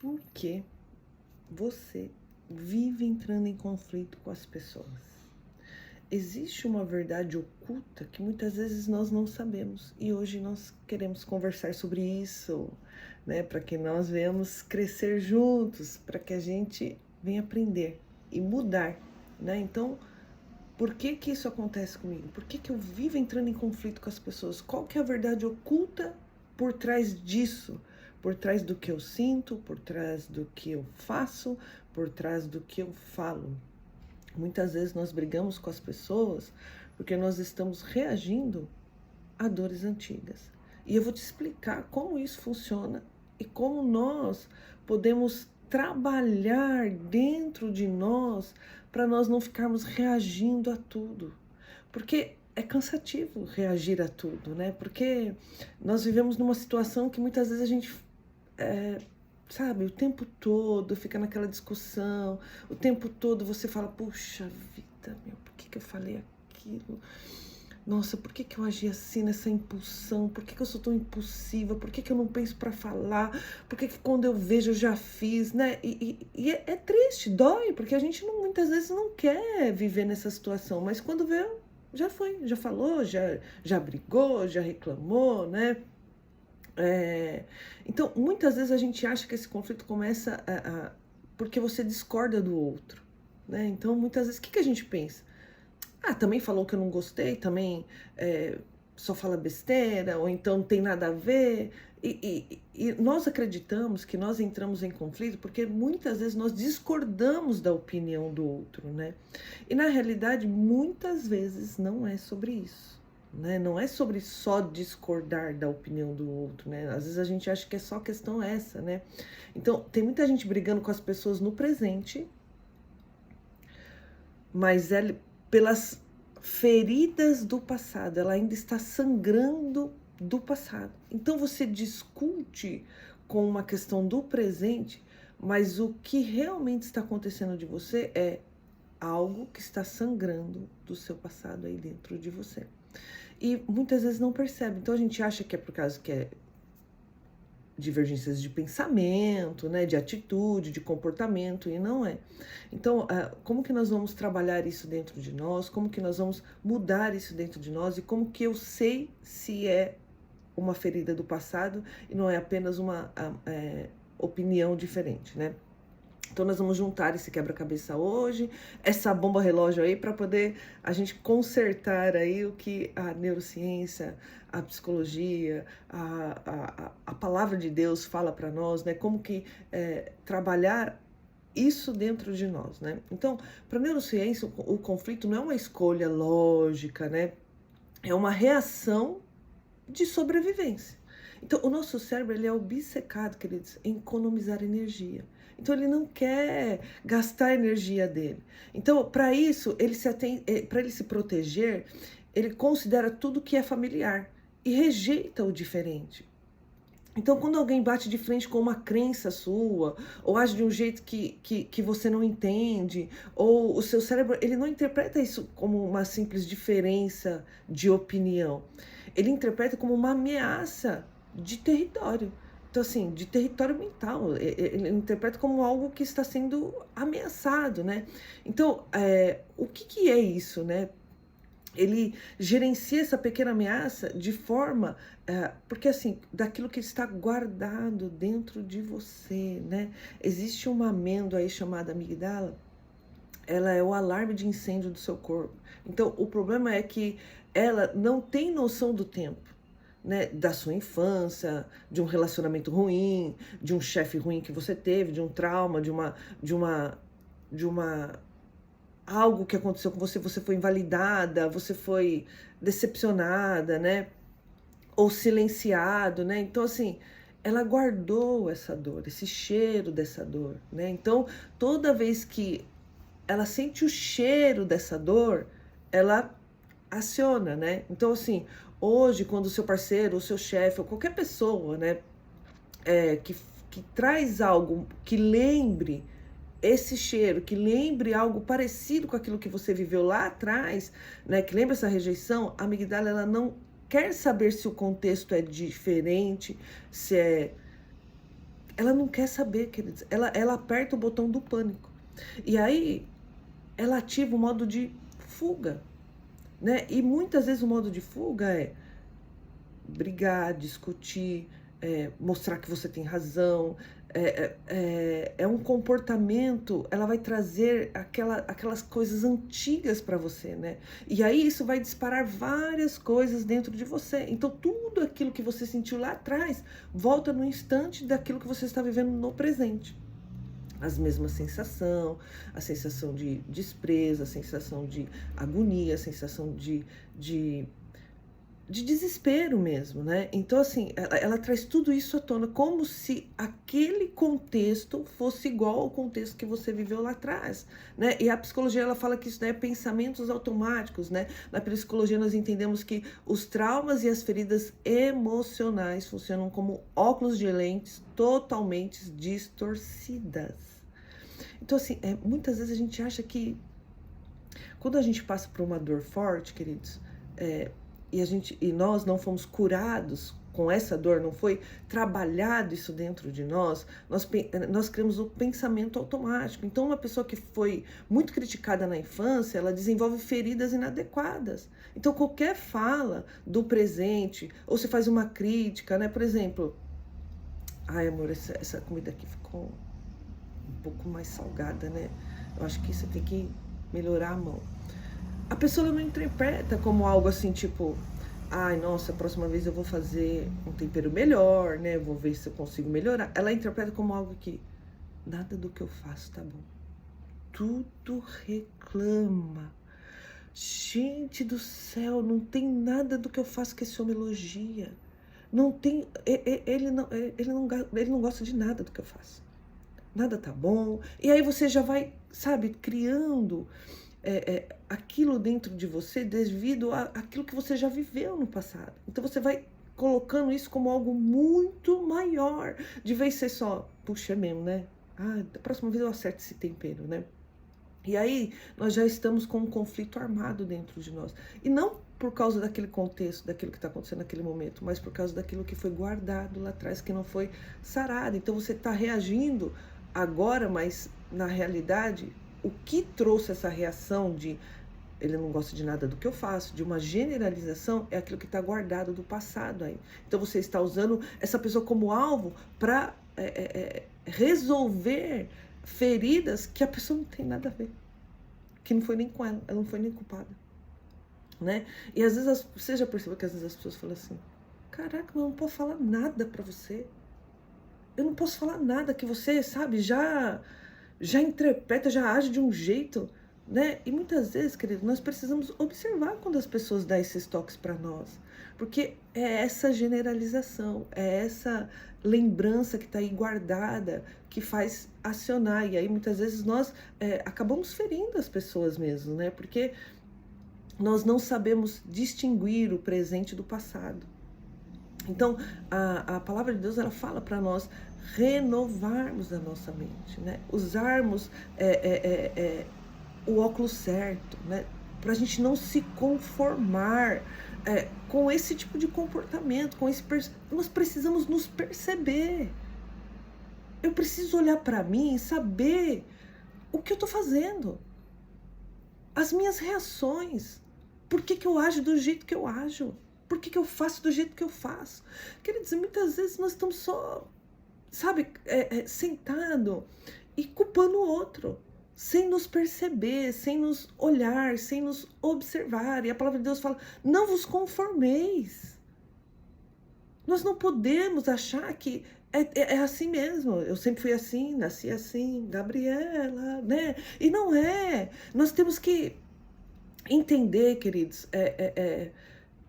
Por que você vive entrando em conflito com as pessoas? Existe uma verdade oculta que muitas vezes nós não sabemos e hoje nós queremos conversar sobre isso, né? Para que nós venhamos crescer juntos, para que a gente venha aprender e mudar, né? Então, por que que isso acontece comigo? Por que que eu vivo entrando em conflito com as pessoas? Qual que é a verdade oculta por trás disso? Por trás do que eu sinto, por trás do que eu faço, por trás do que eu falo. Muitas vezes nós brigamos com as pessoas porque nós estamos reagindo a dores antigas. E eu vou te explicar como isso funciona e como nós podemos trabalhar dentro de nós para nós não ficarmos reagindo a tudo. Porque é cansativo reagir a tudo, né? Porque nós vivemos numa situação que muitas vezes a gente sabe, o tempo todo fica naquela discussão, o tempo todo você fala, puxa vida, meu, por que que eu falei aquilo? Nossa, por que que eu agi assim nessa impulsão? Por que que eu sou tão impulsiva? Por que que eu não penso para falar? Por que que quando eu vejo eu já fiz, né? E é triste, dói, porque a gente muitas vezes não quer viver nessa situação, mas quando vê, já foi, já falou, já brigou, já reclamou, né? Então, muitas vezes a gente acha que esse conflito começa porque você discorda do outro, né? Então, muitas vezes, o que que a gente pensa? Ah, também falou que eu não gostei, também só fala besteira, ou então não tem nada a ver. E nós acreditamos que nós entramos em conflito porque muitas vezes nós discordamos da opinião do outro, né? E na realidade, muitas vezes não é sobre isso. Né? Não é sobre só discordar da opinião do outro, né? Às vezes a gente acha que é só questão essa, né? Então, tem muita gente brigando com as pessoas no presente, mas pelas feridas do passado, ela ainda está sangrando do passado. Então, você discute com uma questão do presente, mas o que realmente está acontecendo de você é algo que está sangrando do seu passado aí dentro de você. E muitas vezes não percebe. Então a gente acha que é por causa que é divergências de pensamento, né, de atitude, de comportamento, e não é. Então, como que nós vamos trabalhar isso dentro de nós? Como que nós vamos mudar isso dentro de nós? E como que eu sei se é uma ferida do passado e não é apenas uma opinião diferente, né? Então nós vamos juntar esse quebra-cabeça hoje, essa bomba relógio aí, para poder a gente consertar aí o que a neurociência, a psicologia, a palavra de Deus fala para nós, né? Como que trabalhar isso dentro de nós, né? Então, para a neurociência, o conflito não é uma escolha lógica, né? É uma reação de sobrevivência. Então, o nosso cérebro ele é obcecado, queridos, em economizar energia. Então, ele não quer gastar a energia dele. Então, para isso, para ele se proteger, ele considera tudo que é familiar e rejeita o diferente. Então, quando alguém bate de frente com uma crença sua, ou age de um jeito que você não entende, ou o seu cérebro, ele não interpreta isso como uma simples diferença de opinião. Ele interpreta como uma ameaça de território. Então, assim, de território mental. Ele interpreta como algo que está sendo ameaçado, né? Então, o que é isso, né? Ele gerencia essa pequena ameaça de forma, porque assim, daquilo que está guardado dentro de você, né? Existe uma amêndoa aí chamada amigdala, ela é o alarme de incêndio do seu corpo. Então, o problema é que ela não tem noção do tempo, né? Da sua infância, de um relacionamento ruim, de um chefe ruim que você teve, de um trauma, de uma algo que aconteceu com você, você foi invalidada, você foi decepcionada, né? Ou silenciado, né? Então, assim, ela guardou essa dor, esse cheiro dessa dor, né? Então, toda vez que ela sente o cheiro dessa dor, ela aciona, né? Então, assim, hoje, quando o seu parceiro, o seu chefe, ou qualquer pessoa, né, que traz algo que lembre esse cheiro, que lembre algo parecido com aquilo que você viveu lá atrás, né, que lembra essa rejeição, a amigdala ela não quer saber se o contexto é diferente, se é ela não quer saber, queridos. Ela aperta o botão do pânico. E aí, ela ativa o modo de fuga, né? E muitas vezes o modo de fuga é brigar, discutir, mostrar que você tem razão. É um comportamento, ela vai trazer aquelas coisas antigas para você, né? E aí isso vai disparar várias coisas dentro de você. Então tudo aquilo que você sentiu lá atrás volta no instante daquilo que você está vivendo no presente. As mesmas sensação, a sensação de desprezo, a sensação de agonia, a sensação de desespero mesmo, né? Então, assim, ela traz tudo isso à tona, como se aquele contexto fosse igual ao contexto que você viveu lá atrás, né? E a psicologia, ela fala que isso, né, é pensamentos automáticos, né? Na psicologia, nós entendemos que os traumas e as feridas emocionais funcionam como óculos de lentes totalmente distorcidas. Então, assim, muitas vezes a gente acha que quando a gente passa por uma dor forte, queridos, e nós não fomos curados com essa dor, não foi trabalhado isso dentro de nós criamos o pensamento automático. Então, uma pessoa que foi muito criticada na infância, ela desenvolve feridas inadequadas. Então, qualquer fala do presente, ou se faz uma crítica, né? Por exemplo, ai, amor, essa comida aqui ficou um pouco mais salgada, né? Eu acho que você tem que melhorar a mão. A pessoa não interpreta como algo assim, tipo, ai, nossa, a próxima vez eu vou fazer um tempero melhor, né? Vou ver se eu consigo melhorar. Ela interpreta como algo que nada do que eu faço tá bom. Tudo reclama. Gente do céu, não tem nada do que eu faço que esse homem elogia. Não tem, ele não gosta de nada do que eu faço. Nada tá bom. E aí você já vai, sabe, criando aquilo dentro de você devido àquilo que você já viveu no passado. Então você vai colocando isso como algo muito maior, de vez ser só, puxa, é mesmo, né? Ah, da próxima vez eu acerto esse tempero, né? E aí nós já estamos com um conflito armado dentro de nós. E não por causa daquele contexto, daquilo que está acontecendo naquele momento, mas por causa daquilo que foi guardado lá atrás, que não foi sarado. Então você está reagindo agora, mas na realidade, o que trouxe essa reação de ele não gosta de nada do que eu faço, de uma generalização, é aquilo que está guardado do passado aí. Então você está usando essa pessoa como alvo para resolver feridas que a pessoa não tem nada a ver, que não foi nem com ela não foi nem culpada, né? E às vezes você já percebeu que às vezes as pessoas falam assim, caraca, eu não posso falar nada para você, eu não posso falar nada que você, sabe, já interpreta, já age de um jeito, né? E muitas vezes, querido, nós precisamos observar quando as pessoas dão esses toques para nós, porque é essa generalização, é essa lembrança que está aí guardada que faz acionar, e aí muitas vezes nós acabamos ferindo as pessoas mesmo, né? Porque nós não sabemos distinguir o presente do passado. Então, a palavra de Deus, ela fala para nós renovarmos a nossa mente, né? Usarmos o óculos certo, né? Para a gente não se conformar com esse tipo de comportamento, nós precisamos nos perceber. Eu preciso olhar para mim e saber o que eu estou fazendo, as minhas reações, por que eu ajo do jeito que eu ajo, por que eu faço do jeito que eu faço. Queridos, muitas vezes nós estamos só, sabe, sentado e culpando o outro, sem nos perceber, sem nos olhar, sem nos observar. E a palavra de Deus fala, não vos conformeis. Nós não podemos achar que é assim mesmo. Eu sempre fui assim, nasci assim, Gabriela, né? E não é. Nós temos que entender, queridos,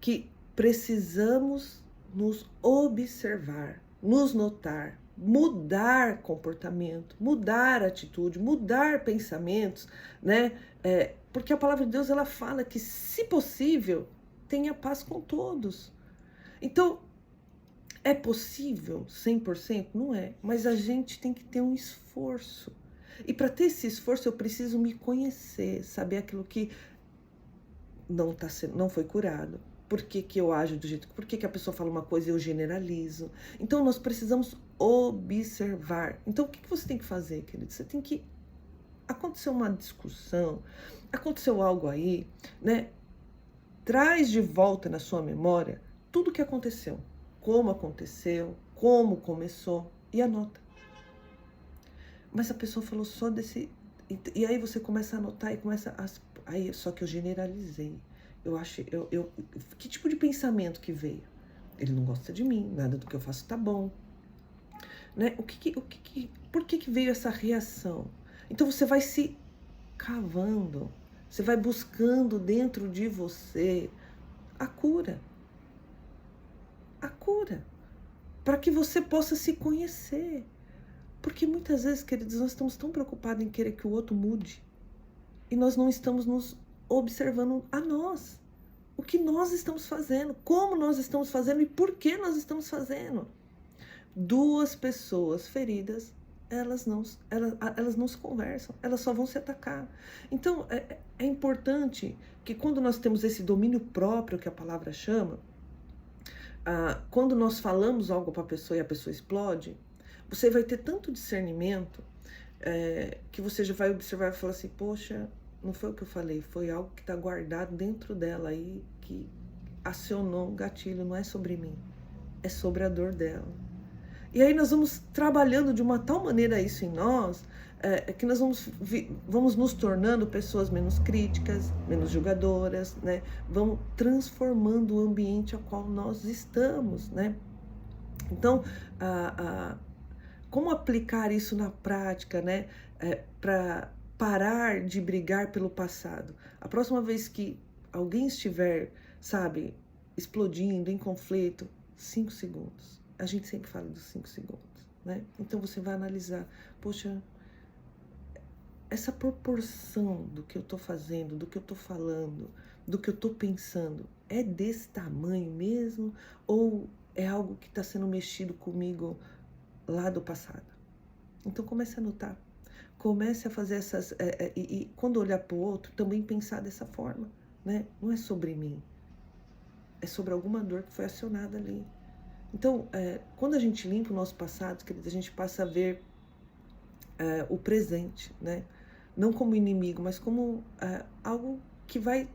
que precisamos nos observar, nos notar, mudar comportamento, mudar atitude, mudar pensamentos, né? Porque a palavra de Deus, ela fala que, se possível, tenha paz com todos. Então, é possível 100%? Não é, mas a gente tem que ter um esforço. E para ter esse esforço, eu preciso me conhecer, saber aquilo que não foi curado, por que que eu ajo do jeito, por que que a pessoa fala uma coisa e eu generalizo. Então nós precisamos observar. Então o que que você tem que fazer, querido? Você tem que, aconteceu uma discussão, aconteceu algo aí, né? Traz de volta na sua memória tudo o que aconteceu, como começou e anota. Mas a pessoa falou só desse. E aí você começa a anotar e começa a. Aí, só que eu generalizei. Eu acho. Que tipo de pensamento que veio? Ele não gosta de mim, nada do que eu faço tá bom. Né? Por que veio essa reação? Então você vai se cavando, você vai buscando dentro de você a cura. A cura. Para que você possa se conhecer. Porque muitas vezes, queridos, nós estamos tão preocupados em querer que o outro mude e nós não estamos nos observando a nós. O que nós estamos fazendo, como nós estamos fazendo e por que nós estamos fazendo. Duas pessoas feridas, elas não se conversam, elas só vão se atacar. Então, é importante que quando nós temos esse domínio próprio, que a palavra chama, quando nós falamos algo para a pessoa e a pessoa explode, você vai ter tanto discernimento que você já vai observar e falar assim, poxa, não foi o que eu falei, foi algo que está guardado dentro dela aí, que acionou um gatilho, não é sobre mim, é sobre a dor dela. E aí nós vamos trabalhando de uma tal maneira isso em nós, que nós vamos nos tornando pessoas menos críticas, menos julgadoras, né? Vamos transformando o ambiente ao qual nós estamos, né? Então, como aplicar isso na prática, né? Para parar de brigar pelo passado. A próxima vez que alguém estiver, sabe, explodindo, em conflito, 5 segundos. A gente sempre fala dos 5 segundos, né? Então você vai analisar, poxa, essa proporção do que eu tô fazendo, do que eu tô falando, do que eu tô pensando, é desse tamanho mesmo? Ou é algo que está sendo mexido comigo lá do passado? Então comece a anotar. Comece a fazer essas... e quando olhar para o outro, também pensar dessa forma, né? Não é sobre mim. É sobre alguma dor que foi acionada ali. Então, quando a gente limpa o nosso passado, querido, a gente passa a ver o presente, né? Não como inimigo, mas como algo que vai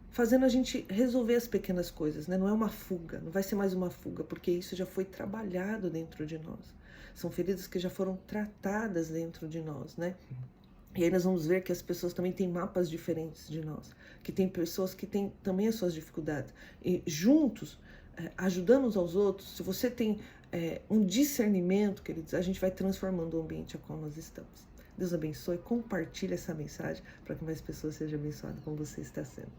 fazendo a gente resolver as pequenas coisas, né? Não é uma fuga, não vai ser mais uma fuga, porque isso já foi trabalhado dentro de nós. São feridas que já foram tratadas dentro de nós, né? E aí nós vamos ver que as pessoas também têm mapas diferentes de nós, que tem pessoas que têm também as suas dificuldades. E juntos, ajudando uns aos outros, se você tem um discernimento, queridos, a gente vai transformando o ambiente ao qual nós estamos. Deus abençoe, compartilhe essa mensagem para que mais pessoas sejam abençoadas como você está sendo.